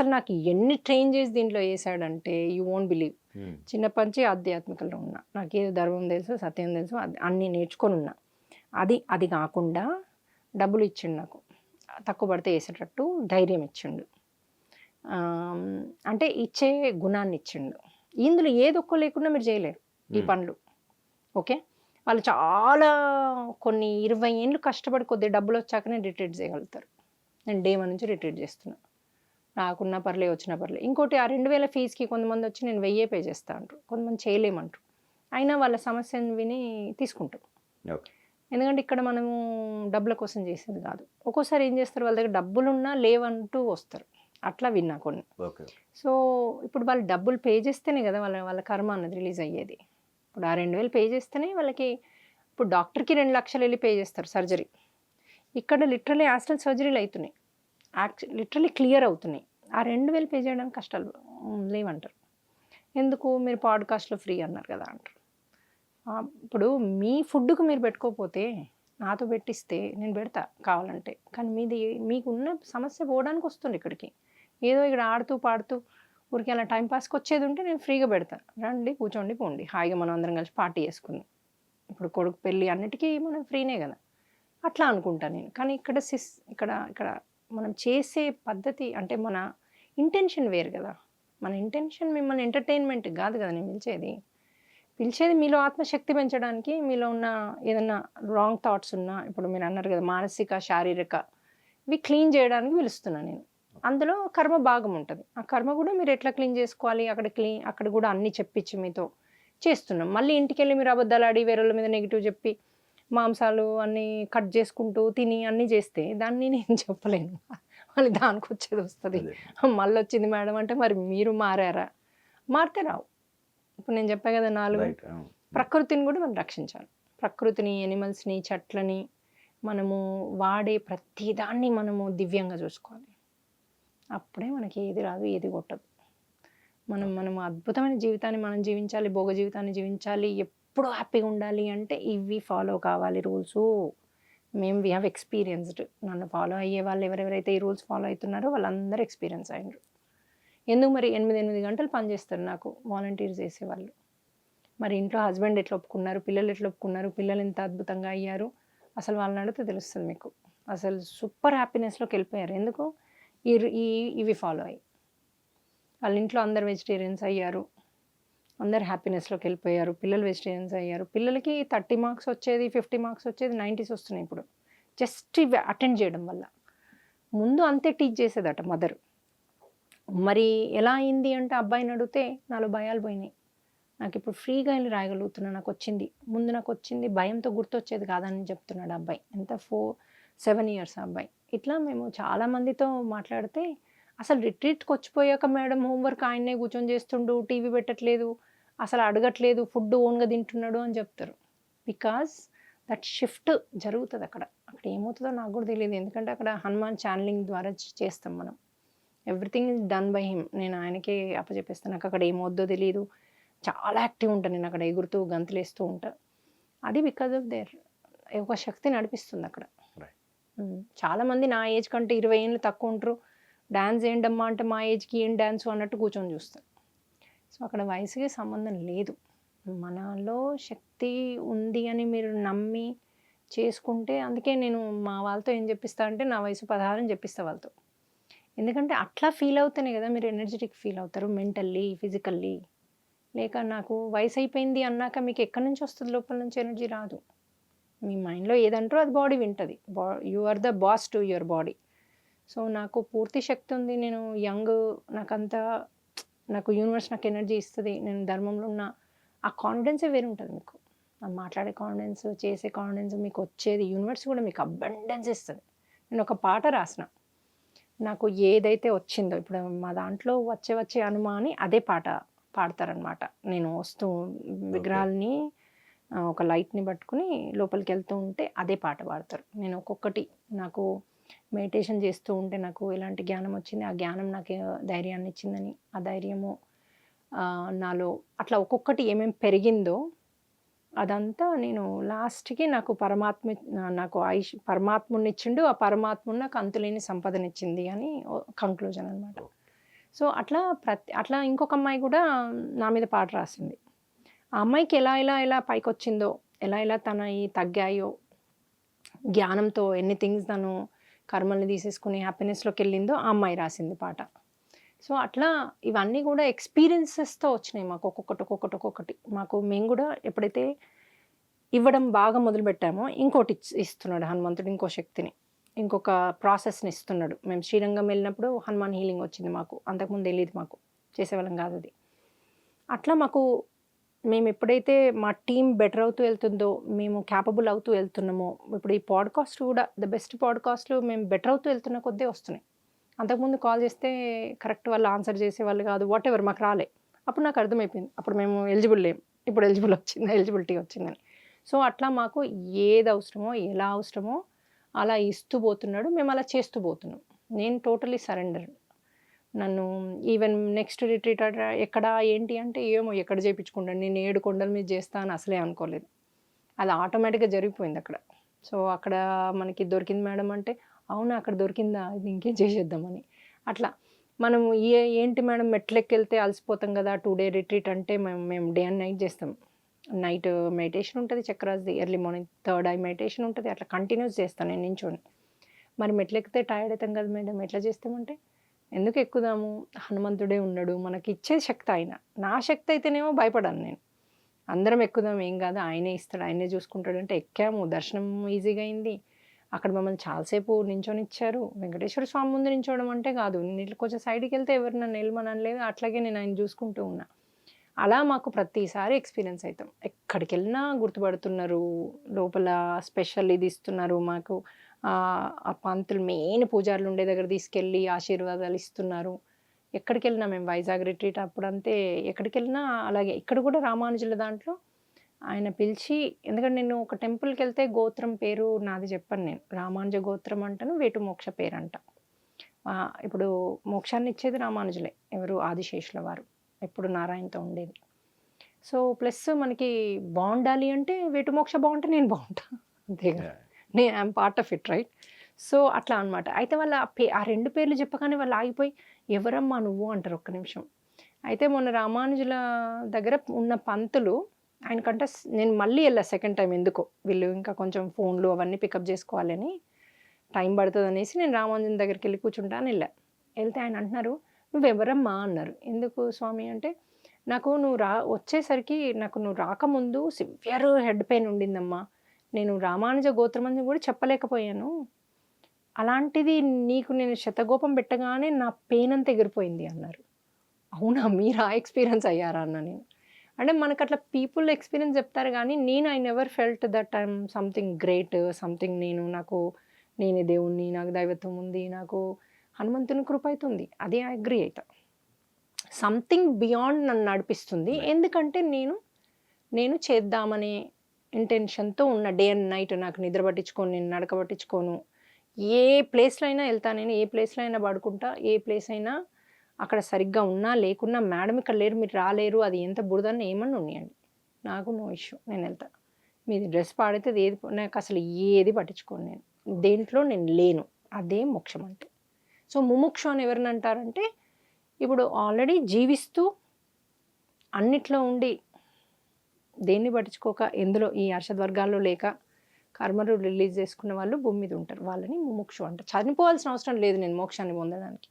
అసలు నాకు ఎన్ని ట్రైన్ చేసి దీంట్లో వేసాడంటే యూ వోంట్ బిలీవ్. చిన్నప్పటి నుంచి ఆధ్యాత్మికలో ఉన్నా, నాకు ఏదో ధర్మం తెలుసు, సత్యం తెలుసు, అన్నీ నేర్చుకొని ఉన్నా. అది కాకుండా డబ్బులు ఇచ్చిండు నాకు, తక్కువ పడితే వేసేటట్టు ధైర్యం ఇచ్చిండు, అంటే ఇచ్చే గుణాన్ని ఇచ్చిండు. ఇందులో ఏదొక్క లేకుండా మీరు చేయలేరు ఈ పనులు. ఓకే, వాళ్ళు చాలా కొన్ని 20 ఏళ్ళు కష్టపడి కొద్దిగా డబ్బులు వచ్చాకనే రిట్రీట్ చేయగలుగుతారు. నేను డే 1 నుంచి రిట్రీట్ చేస్తున్నా, రాకున్నా పర్లే వచ్చినా పర్లే. ఇంకోటి ఆ 2000 ఫీజుకి కొంతమంది వచ్చి నేను 1000 పే చేస్తా అంటారు, కొంతమంది చేయలేమంటారు. అయినా వాళ్ళ సమస్యను విని తీసుకుంటాం. ఎందుకంటే ఇక్కడ మనము డబ్బుల కోసం చేసేది కాదు. ఒక్కోసారి ఏం చేస్తారు, వాళ్ళ దగ్గర డబ్బులున్నా లేవంటూ వస్తారు, అట్లా విన్నా కొన్ని. సో ఇప్పుడు వాళ్ళు డబ్బులు పే చేస్తేనే కదా వాళ్ళ కర్మ అన్నది రిలీజ్ అయ్యేది. ఇప్పుడు ఆ 2000 పే చేస్తేనే వాళ్ళకి, ఇప్పుడు డాక్టర్కి 2 లక్షలు వెళ్ళి పే చేస్తారు సర్జరీ, ఇక్కడ లిటరలీ యాస్టల్ సర్జరీలు అవుతున్నాయి, లిటరలీ క్లియర్ అవుతున్నాయి. ఆ 2000 పే చేయడానికి కష్టాలు లేవంటారు. ఎందుకు, మీరు పాడ్కాస్ట్లో ఫ్రీ అన్నారు కదా అంటారు. ఇప్పుడు మీ ఫుడ్కు మీరు పెట్టుకోకపోతే నాతో పెట్టిస్తే నేను పెడతా కావాలంటే, కానీ మీకున్న సమస్య పోవడానికి వస్తుంది ఇక్కడికి. ఏదో ఇక్కడ ఆడుతూ పాడుతూ ఊరికి అలా టైంపాస్కి వచ్చేది ఉంటే నేను ఫ్రీగా పెడతాను, రండి కూర్చోండి పోండి, హాయిగా మనం అందరం కలిసి పార్టీ చేసుకుందాం. ఇప్పుడు కొడుకు పెళ్ళి అన్నిటికీ మనం ఫ్రీనే కదా, అట్లా అనుకుంటాను నేను. కానీ ఇక్కడ మనం చేసే పద్ధతి అంటే మన ఇంటెన్షన్ వేరు కదా. మన ఇంటెన్షన్ మిమ్మల్ని ఎంటర్టైన్మెంట్ కాదు కదా నేను పిలిచేది మీలో ఆత్మశక్తి పెంచడానికి, మీలో ఉన్న ఏదన్నా రాంగ్ థాట్స్ ఉన్నా, ఇప్పుడు మీరు అన్నారు కదా మానసిక శారీరక, ఇవి క్లీన్ చేయడానికి పిలుస్తున్నాను నేను. అందులో కర్మ భాగం ఉంటుంది, ఆ కర్మ కూడా మీరు ఎట్లా క్లీన్ చేసుకోవాలి అక్కడ కూడా అన్నీ చెప్పించి మీతో చేస్తున్నాం. మళ్ళీ ఇంటికి వెళ్ళి మీరు అబద్ధాలు ఆడి వేరేళ్ళ మీద నెగిటివ్ చెప్పి మాంసాలు అన్నీ కట్ చేసుకుంటూ తిని అన్నీ చేస్తే దాన్ని నేను చెప్పలేను, మళ్ళీ దానికి వచ్చేది వస్తుంది. మళ్ళీ వచ్చింది మేడం అంటే మరి మీరు మారారా, మారితే రావు. ఇప్పుడు నేను చెప్పా కదా 4, ప్రకృతిని కూడా మనం రక్షించాలి. ప్రకృతిని, ఎనిమల్స్ని, చెట్లని, మనము వాడే ప్రతిదాన్ని మనము దివ్యంగా చూసుకోవాలి. అప్పుడే మనకి ఏది రాదు, ఏది కొట్టదు. మనం అద్భుతమైన జీవితాన్ని మనం జీవించాలి, భోగ జీవితాన్ని జీవించాలి, ఎప్పుడు హ్యాపీగా ఉండాలి అంటే ఇవి ఫాలో కావాలి రూల్స్. We have experienced. నన్ను ఫాలో అయ్యే వాళ్ళు ఎవరెవరైతే ఈ రూల్స్ ఫాలో అవుతున్నారో వాళ్ళందరూ ఎక్స్పీరియన్స్ అయినారు. ఎందుకు మరి 8 గంటలు పనిచేస్తారు నాకు వాలంటీర్స్ చేసేవాళ్ళు. మరి ఇంట్లో హస్బెండ్ ఎట్లా ఒప్పుకున్నారు, పిల్లలు ఎట్లా ఒప్పుకున్నారు, పిల్లలు ఎంత అద్భుతంగా అయ్యారు, అసలు వాళ్ళని అడిగితే తెలుస్తుంది మీకు. అసలు సూపర్ హ్యాపీనెస్లోకి వెళ్ళిపోయారు. ఎందుకు, ఇవి ఫాలో అయ్యి వాళ్ళ ఇంట్లో అందరు వెజిటేరియన్స్ అయ్యారు, అందరు హ్యాపీనెస్లోకి వెళ్ళిపోయారు, పిల్లలు వెజిటేరియన్స్ అయ్యారు. పిల్లలకి 30 మార్క్స్ వచ్చేది, 50 మార్క్స్ వచ్చేది, 90s వస్తున్నాయి ఇప్పుడు, జస్ట్ ఇవి అటెండ్ చేయడం వల్ల. ముందు అంతే టీచ్ చేసేదట మదర్. మరి ఎలా అయింది అంటే అబ్బాయిని అడిగితే నాలో భయాలు పోయినాయి, నాకు ఇప్పుడు ఫ్రీగా వెళ్ళి రాయగలుగుతున్నా, నాకు వచ్చింది, ముందు నాకు వచ్చింది భయంతో గుర్తొచ్చేది కాదని చెప్తున్నాడు అబ్బాయి. ఎంత 7 ఇయర్స్ అబ్బాయి. ఇట్లా మేము చాలామందితో మాట్లాడితే అసలు రిట్రీట్కి వచ్చిపోయాక మేడం హోంవర్క్ ఆయన్నే కూర్చొని చేస్తుండు, టీవీ పెట్టట్లేదు, అసలు అడగట్లేదు, ఫుడ్ ఓన్గా తింటున్నాడు అని చెప్తారు. బికాజ్ దట్ షిఫ్ట్ జరుగుతుంది అక్కడ ఏమవుతుందో నాకు కూడా తెలియదు. ఎందుకంటే అక్కడ హనుమాన్ ఛానలింగ్ ద్వారా చేస్తాం మనం, everything is done by him. నేను ఆయనకే అప్పచెప్పేస్తాను. నాకు అక్కడ ఏమవుద్దో తెలియదు, చాలా యాక్టివ్ ఉంటాను నేను అక్కడ, ఎగురుతూ గంతులేస్తూ ఉంటాను. అది బికాజ్ ఆఫ్ దేర్ ఒక శక్తి నడిపిస్తుంది అక్కడ. చాలామంది నా ఏజ్ కంటే 20 ఏళ్ళు తక్కువ ఉంటారు, డ్యాన్స్ ఏంటమ్మా అంటే మా ఏజ్కి ఏం డ్యాన్స్ అన్నట్టు కూర్చొని చూస్తారు. సో అక్కడ వయసుకి సంబంధం లేదు, మనలో శక్తి ఉంది అని మీరు నమ్మి చేసుకుంటే. అందుకే నేను మా వాళ్ళతో ఏం చెప్పిస్తా అంటే నా వయసు 16 అని చెప్పిస్తా వాళ్ళతో. ఎందుకంటే అట్లా ఫీల్ అవుతేనే కదా మీరు ఎనర్జెటిక్ ఫీల్ అవుతారు, మెంటల్లీ, ఫిజికల్లీ. లేక నాకు వయసు అయిపోయింది అన్నాక మీకు ఎక్కడి నుంచి వస్తుంది, లోపల నుంచి ఎనర్జీ రాదు. మీ మైండ్లో ఏదంటారో అది బాడీ వింటుంది. You are the boss to your body. So నాకు పూర్తి శక్తి ఉంది, నేను యంగ్, నాకు యూనివర్స్ నాకు ఎనర్జీ ఇస్తుంది, నేను ధర్మంలో ఉన్న ఆ కాన్ఫిడెన్సే వేరు ఉంటుంది మీకు. మాట్లాడే కాన్ఫిడెన్స్, చేసే కాన్ఫిడెన్స్ మీకు వచ్చేది, యూనివర్స్ కూడా మీకు అబండెన్స్ ఇస్తుంది. నేను ఒక పాట రాసిన, నాకు ఏదైతే వచ్చిందో, ఇప్పుడు మా దాంట్లో వచ్చే అనుమాని అదే పాట పాడతారనమాట. నేను వస్తూ విగ్రహాలని ఒక లైట్ని పట్టుకుని లోపలికి వెళ్తూ ఉంటే అదే పాట పాడతారు. నేను ఒక్కొక్కటి, నాకు మెడిటేషన్ చేస్తూ ఉంటే నాకు ఎలాంటి జ్ఞానం వచ్చింది, ఆ జ్ఞానం నాకు ధైర్యాన్ని ఇచ్చిందని, ఆ ధైర్యము నాలో అట్లా ఒక్కొక్కటి ఏమేమి పెరిగిందో అదంతా నేను లాస్ట్కి నాకు పరమాత్ముని ఇచ్చిండు, ఆ పరమాత్ముడు నాకు అంతులేని సంపదనిచ్చింది అని కంక్లూజన్ అనమాట. సో అట్లా ఇంకొక అమ్మాయి కూడా నా మీద పాట రాసింది. ఆ అమ్మాయికి ఎలా పైకొచ్చిందో, ఎలా తనయి తగ్గాయో, జ్ఞానంతో ఎన్ని థింగ్స్ తను కర్మల్ని తీసేసుకుని హ్యాపీనెస్‌లోకెళ్ళిందో ఆ అమ్మాయి రాసింది పాట. సో, అట్లా ఇవన్నీ కూడా ఎక్స్‌పీరియన్సెస్‌తో వచ్చినాయి మాకు ఒక్కొక్కటి. మేము కూడా ఎప్పుడైతే ఇవ్వడం బాగా మొదలుపెట్టామో ఇంకోటి ఇస్తున్నాడు హనుమంతుడు, ఇంకో శక్తిని, ఇంకొక ప్రాసెస్‌ని ఇస్తున్నాడు. మేము శ్రీరంగం వెళ్ళినప్పుడు హనుమాన్ హీలింగ్ వచ్చింది మాకు. అంతకుముందు తెలీదు మాకు. చేసేవాళ్ళం కాదది. అట్లా మేము ఎప్పుడైతే మా టీమ్ బెటర్ అవుతూ వెళ్తుందో, మేము క్యాపబుల్ అవుతూ వెళ్తున్నామో, ఇప్పుడు ఈ పాడ్‌కాస్ట్ కూడా ద బెస్ట్ పాడ్‌కాస్ట్‌లు మేము బెటర్ అవుతూ వెళ్తున్న కొద్దే వస్తున్నాయి. అంతకుముందు కాల్ చేస్తే కరెక్ట్ వాళ్ళు ఆన్సర్ చేసేవాళ్ళు కాదు. వాటెవర్ మాకు రాలే. అప్పుడు నాకు అర్థమైపోయింది. అప్పుడు మేము ఎలిజిబుల్ లేము. ఇప్పుడు ఎలిజిబిలిటీ వచ్చిందని. సో, అట్లా మాకు ఏది అవసరమో, ఎలా అవసరమో అలా ఇస్తూ పోతున్నాడు. మేము అలా చేస్తూ పోతున్నాం. నేను టోటలీ సరెండర్. నన్ను ఈవెన్ నెక్స్ట్ రిట్రీట్ ఎక్కడ ఏంటి అంటే ఏమో ఎక్కడ చేయించుకుంటాను. నేను 7 కొండల మీద చేస్తా అని అసలే అనుకోలేదు. అది ఆటోమేటిక్‌గా జరిగిపోయింది అక్కడ. సో, అక్కడ మనకి దొరికింది మేడం అంటే, అవునా అక్కడ దొరికిందా? ఇది ఇంకేం చేసేద్దామని. అట్లా మనం ఏంటి మేడం మెట్లెక్కెళ్తే అలసిపోతాం కదా! 2 డే రిట్రీట్ అంటే మేము డే అండ్ నైట్ చేస్తాం. నైట్ మెడిటేషన్ ఉంటది చక్రాస్‌ది, early morning third eye meditation ఉంటది. అట్లా కంటిన్యూస్ చేస్తాను నేను నించొని. మరి మెట్లెక్కితే టైర్డ్ అయితాం కదా మేడం ఎట్లా చేస్తామంటే, ఎందుకు ఎక్కుదాము? హనుమంతుడే ఉన్నాడు. మనకిచ్చే శక్తి ఆయన. నా శక్తి అయితేనేమో భయపడను నేను. అందరం ఎక్కుదాం ఏం కాదు. ఆయనే ఇస్తాడు. ఆయనే చూసుకుంటాడంటే ఎక్కాము. దర్శనం ఈజీగా అయింది. అక్కడ మమ్మల్ని చాలాసేపు నించొనిచ్చారు. వెంకటేశ్వర స్వామి ముందు నించోవడం అంటే కాదు. ఇట్లా కొంచెం సైడ్‌కెళ్తే ఎవరు నన్ను ఎళ్ళమని అనలేదు. అట్లాగే నేను ఆయన చూసుకుంటూ ఉన్నా. అలా మాకు ప్రతిసారి ఎక్స్‌పీరియన్స్ అయితాం. ఎక్కడికెళ్ళినా గుర్తుపడుతున్నారు. లోపల స్పెషల్ ఇది ఇస్తున్నారు మాకు. ఆ పంతులు మెయిన్ పూజారులు ఉండే దగ్గర తీసుకెళ్ళి ఆశీర్వాదాలు ఇస్తున్నారు. ఎక్కడికెళ్ళినా మేము వైజాగ్ రిట్రీట్ అప్పుడంతే ఎక్కడికెళ్ళినా అలాగే. ఇక్కడ కూడా రామానుజుల దాంట్లో ఆయన పిలిచి, ఎందుకంటే నేను ఒక టెంపుల్‌కెళ్తే గోత్రం పేరు నాది చెప్పను నేను. రామానుజ గోత్రం అంటాను, వేటు మోక్ష పేరంట. ఇప్పుడు మోక్షాన్ని ఇచ్చేది రామానుజులే. ఎవరు ఆదిశేషుల వారు. ఎప్పుడు నారాయణతో ఉండేది. సో, ప్లస్ మనకి బావుండాలి అంటే వేటు మోక్ష బావుంటే నేను బావుంటా. అంతే కదా! I'm part of it right. So, అట్లా అన్నమాట. అయితే వాళ్ళ ఆ 2 పేర్లు చెప్పగానే వాళ్ళు ఆగిపోయి, "ఎవరమ్మా నువ్వు?" అంటారు ఒక్క నిమిషం. అయితే మొన్న రామానుజుల దగ్గర ఉన్న పంతులు ఆయనకంట నేను మళ్ళీ ఎళ్ళా సెకండ్ టైమ్ ఎందుకో. వీళ్ళు ఇంకా కొంచెం ఫోన్‌లు అవన్నీ పికప్ చేసుకోవాలని టైం పడతదనేసి నేను రామానుజన్ దగ్గరికెళ్ళి కూర్చుంటా అని ఎళ్ళా. ఎళ్తే ఆయన అంటున్నారు, "నువ్వెవరమ్మా?" అన్నారు. "ఎందుకు స్వామి" అంటే, "నాకు వచ్చేసరికి నువ్వు రాకముందు సివియర్ హెడ్ పెయిన్ ఉండిందమ్మా. నేను రామానుజ గోత్రం అని కూడా చెప్పలేకపోయాను. అలాంటిది నీకు నేను శతగోపం పెట్టగానే నా పెయిన్ అంతా ఎగిరిపోయింది" అన్నారు. అవునా! మీరా ఎక్స్‌పీరియన్స్ అయ్యారా అన్నా నేను. అంటే మనకట్లా పీపుల్ ఎక్స్‌పీరియన్స్ చెప్తారు గానీ, I never felt that I'm something great, something నేనే దేవుడిని, నాకు దైవత్వం ఉంది, నాకు హనుమంతుని కృప అయితుంది. అది ఐ అగ్రీ అయితా. సంథింగ్ బియాండ్ నన్ను నడిపిస్తుంది. ఎందుకంటే నేను చేద్దామనే ఇంటెన్షన్‌తో ఉన్న డే అండ్ నైట్ నాకు నిద్ర పట్టించుకోను, నేను నడక పట్టించుకోను. ఏ ప్లేస్‌లో అయినా ఎళ్తా నేను. ఏ ప్లేస్‌లో అయినా పడుకుంటా. ఏ ప్లేస్ అయినా అక్కడ సరిగ్గా ఉన్నా, లేకున్నా మేడం ఇక్కడ లేరు, మీరు రాలేరు, అది ఎంత బురదన్నా ఏమన్నా ఉన్నియండి. నాకు నో ఇష్యూ. నేనెళ్తా. మీది డ్రెస్ పాడైతే నాకసలు ఏది పట్టించుకోను నేను. దేంట్లో నేను లేను. అదే మోక్షం అంటే. సో, ముముక్షు అని ఎవరినంటారంటే, ఇప్పుడు ఆల్రెడీ జీవిస్తూ అన్నిట్లో ఉండి దేన్ని పట్టించుకోక, ఎందులో ఈ అర్షద్వర్గాల్లో లేక కర్మలు రిలీజ్ చేసుకున్న వాళ్ళు భూమి మీద ఉంటారు. వాళ్ళని ముముక్షు అంటారు. చనిపోవాల్సిన అవసరం లేదు నేను మోక్షాన్ని పొందడానికి.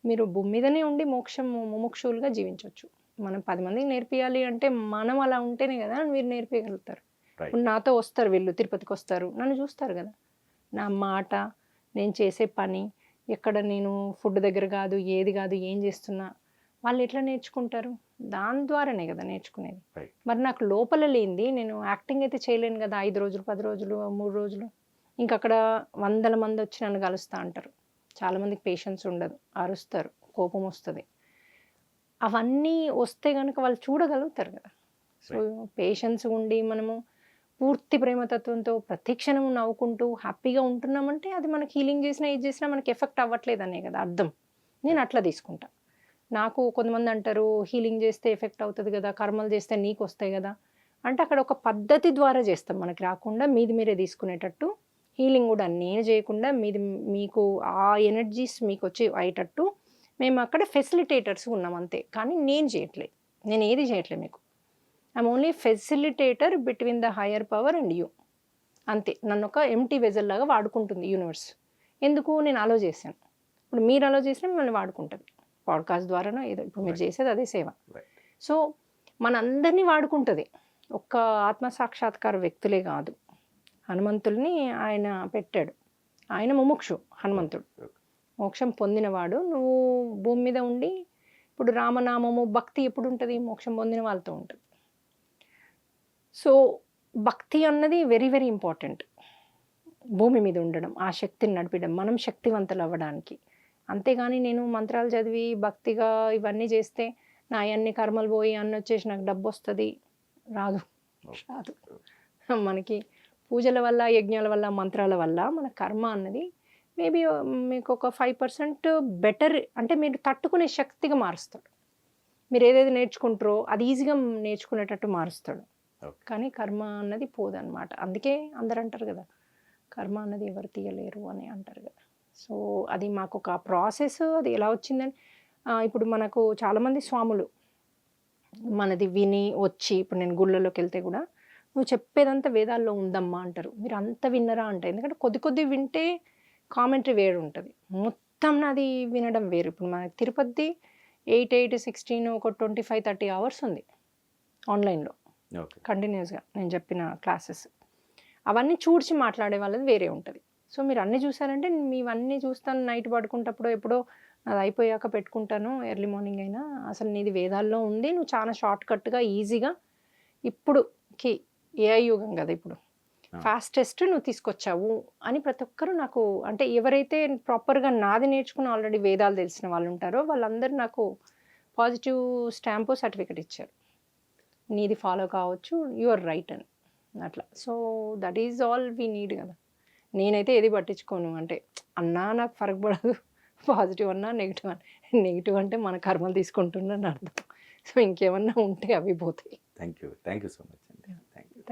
మీరు భూమి మీదనే ఉండి ముముక్షువులుగా జీవించొచ్చు. మనం 10 మందికి నేర్పియాలి అంటే మనం అలా ఉంటేనే కదా మీరు నేర్పియగలుగుతారు. ఇప్పుడు నాతో వస్తారు వీళ్ళు తిరుపతికొస్తారు. నన్ను చూస్తారు కదా! నా మాట, నేను చేసే పని, ఎక్కడ నేను ఫుడ్ దగ్గర కాదు, ఏది కాదు, ఏం చేస్తున్నా వాళ్ళు ఎట్లా నేర్చుకుంటారు? దాని ద్వారానే కదా నేర్చుకునేది. మరి నాకు లోపల లేనిది నేను యాక్టింగ్ అయితే చేయలేను కదా! 5 రోజులు, 10 రోజులు, 3 రోజులు. ఇంకక్కడ వందల మంది వచ్చి నన్ను కలుస్తా అంటారు. చాలామందికి పేషెన్స్ ఉండదు. అరుస్తారు. కోపం వస్తది. అవన్నీ వస్తే గనక వాళ్ళు చూడగలుగుతారు కదా! సో, పేషెన్స్ ఉండి మనము పూర్తి ప్రేమతత్వంతో ప్రతి క్షణము నవ్వుకుంటూ హ్యాపీగా ఉంటున్నామంటే అది మనకి హీలింగ్ చేసినా, ఇది చేసినా మనకి ఎఫెక్ట్ అవ్వట్లేదనే కదా అర్థం. నేను అట్లా తీసుకుంటా. నాకు కొంతమంది అంటారు హీలింగ్ చేస్తే ఎఫెక్ట్ అవుతది కదా! కర్మలు చేస్తే నీకొస్తాయి కదా! అంటే అక్కడ ఒక పద్ధతి ద్వారా చేస్తాం. మనకి రాకుండా మీరే తీసుకునేటట్టు హీలింగ్ కూడా నేను చేయకుండా మీకు ఆ ఎనర్జీస్ మీకొచ్చి అయ్యేటట్టు మేము అక్కడ ఫెసిలిటేటర్స్ ఉన్నాం అంతే, కానీ నేను చేయట్లేదు, నేను ఏది చేయట్లేదు మీకు. I'm only facilitator between the higher power and you, అంతే. నన్ను ఒక ఎంటీ వెజల్ లాగా వాడుకుంటుంది యూనివర్స్. ఎందుకు? నేను అలో చేశాను. ఇప్పుడు మీరు అలో చేసినా మిమ్మల్ని వాడుకుంటుంది, పాడ్కాస్ట్ ద్వారానో ఏదో. ఇప్పుడు మీరు చేసేది అదే సేవ. సో మనందరినీ వాడుకుంటుంది. ఒక్క ఆత్మసాక్షాత్కార వ్యక్తులే కాదు, హనుమంతుల్ని ఆయన పెట్టాడు. ఆయన ముముక్షు హనుమంతుడు, మోక్షం పొందినవాడు. నువ్వు భూమి మీద ఉండి ఇప్పుడు రామనామము భక్తి ఎప్పుడు ఉంటుంది? మోక్షం పొందిన వాళ్ళతో ఉంటుంది. సో భక్తి అన్నది వెరీ వెరీ ఇంపార్టెంట్. భూమి మీద ఉండడం, ఆ శక్తిని నడిపడం, మనం శక్తివంతులు అవ్వడానికి. అంతేగాని నేను మంత్రాలు చదివి భక్తిగా ఇవన్నీ చేస్తే నా అన్ని కర్మలు పోయి అన్ని వచ్చేసి నాకు డబ్బు వస్తుంది, రాదు. రాదు. మనకి పూజల వల్ల, యజ్ఞాల వల్ల, మంత్రాల వల్ల మన కర్మ అన్నది మేబీ మీకు ఒక 5% బెటర్, అంటే మీరు తట్టుకునే శక్తిగా మారుస్తాడు. మీరు ఏదైతే నేర్చుకుంటారో అది ఈజీగా నేర్చుకునేటట్టు మారుస్తాడు. కానీ కర్మ అన్నది పోదన్నమాట. అందుకే అందరు అంటారు కదా, కర్మ అన్నది ఎవరు తీయలేరు అని అంటారు కదా. సో అది మాకు ఒక ప్రాసెస్. అది ఎలా వచ్చిందని, ఇప్పుడు మనకు చాలామంది స్వాములు మనది విని వచ్చి, ఇప్పుడు నేను గుళ్ళలోకి వెళ్తే కూడా నువ్వు చెప్పేదంతా వేదాల్లో ఉందమ్మా అంటారు. మీరు అంత విన్నరా అంటే, ఎందుకంటే కొద్ది కొద్ది వింటే కామెంటరీ వేరు ఉంటుంది, మొత్తం నాది వినడం వేరు. ఇప్పుడు మనకి తిరుపతి 8, 16 ఒక 25-30 అవర్స్ ఉంది ఆన్లైన్లో కంటిన్యూస్గా నేను చెప్పిన క్లాసెస్. అవన్నీ చూడ్చి మాట్లాడే వాళ్ళది వేరే ఉంటుంది. సో మీరు అన్నీ చూసారంటే, మీవన్నీ చూస్తాను నైట్ పడుకుంటప్పుడు, ఎప్పుడో అది అయిపోయాక పెట్టుకుంటాను, ఎర్లీ మార్నింగ్ అయినా. అసలు నీది వేదాల్లో ఉంది, నువ్వు చాలా షార్ట్ కట్గా ఈజీగా, ఇప్పుడుకి ఏఐ యుగం కదా ఇప్పుడు, ఫాస్టెస్ట్ నువ్వు తీసుకొచ్చావు అని ప్రతి ఒక్కరు నాకు, అంటే ఎవరైతే ప్రాపర్గా నాది నేర్చుకుని ఆల్రెడీ వేదాలు తెలిసిన వాళ్ళు ఉంటారో వాళ్ళందరూ నాకు పాజిటివ్ స్టాంపు సర్టిఫికెట్ ఇచ్చారు. నీది ఫాలో కావచ్చు, యు ఆర్ రైట్ అని అట్లా. So that is all we need కదా. నేనైతే ఏది పట్టించుకోను, అంటే అన్నా నాకు ఫరక్ పడదు, పాజిటివ్ అన్నా నెగిటివ్ అన్నా. నెగిటివ్ అంటే మన కర్మలు తీసుకుంటున్నాను అర్థం. సో ఇంకేమన్నా ఉంటే అవి పోతాయి. థ్యాంక్ యూ సో మచ్ అండి. Thank you.